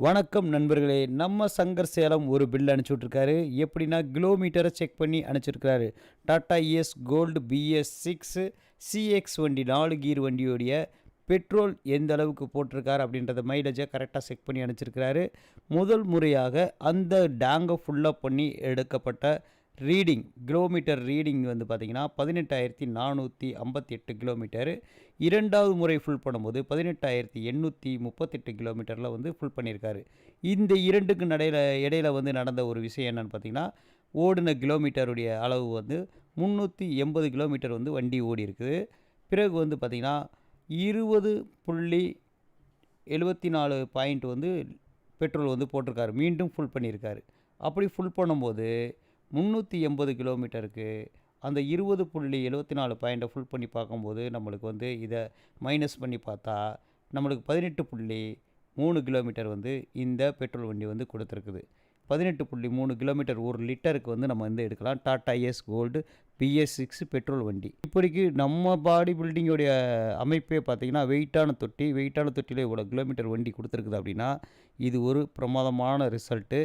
வணக்கம் நண்பர்களே. நம்ம சங்கர் சேலம் ஒரு பில் அனுப்பிச்சுட்ருக்காரு. எப்படின்னா கிலோமீட்டரை செக் பண்ணி அனுப்பிச்சிருக்காரு. டாடா இஎஸ் கோல்டு பிஎஸ்6 சிஎக்ஸ் வண்டி 4 கீர் வண்டியோடைய பெட்ரோல் எந்த அளவுக்கு போட்டிருக்காரு அப்படின்றத மைலேஜை கரெக்டாக செக் பண்ணி அனுப்பிச்சிருக்கிறாரு. முதல் முறையாக அந்த டேங்கை ஃபுல்லாக பண்ணி எடுக்கப்பட்ட கிலோமீட்டர் ரீடிங் வந்து பார்த்திங்கன்னா 18,458 கிலோமீட்டர். இரண்டாவது முறை ஃபுல் பண்ணும்போது 18,838 கிலோமீட்டரில் வந்து ஃபுல் பண்ணியிருக்காரு. இந்த இரண்டுக்கு இடையில வந்து நடந்த ஒரு விஷயம் என்னென்னு பார்த்திங்கன்னா, ஓடின கிலோமீட்டருடைய அளவு வந்து 380 கிலோமீட்டர் வந்து வண்டி ஓடி இருக்குது. பிறகு வந்து பார்த்திங்கன்னா 20.74 பாயிண்ட் வந்து பெட்ரோல் வந்து போட்டிருக்காரு. மீண்டும் ஃபுல் பண்ணியிருக்காரு. அப்படி ஃபுல் பண்ணும்போது 380 கிலோமீட்டருக்கு அந்த 20.74 பாயிண்ட்டை ஃபுல் பண்ணி பார்க்கும்போது நம்மளுக்கு வந்து இதை மைனஸ் பண்ணி பார்த்தா நம்மளுக்கு 18.3 கிலோமீட்டர் வந்து இந்த பெட்ரோல் வண்டி வந்து கொடுத்துருக்குது. 18.3 கிலோமீட்டர் ஒரு லிட்டருக்கு வந்து நம்ம வந்து எடுக்கலாம். டாடா இஎஸ் கோல்டு பிஎஸ்6 பெட்ரோல் வண்டி. இப்படிக்கு நம்ம பாடி பில்டிங்கோடைய அமைப்பே பார்த்திங்கன்னா வெயிட்டான தொட்டியில் இவ்வளோ கிலோமீட்டர் வண்டி கொடுத்துருக்குது அப்படின்னா இது ஒரு பிரமாதமான ரிசல்ட்டு.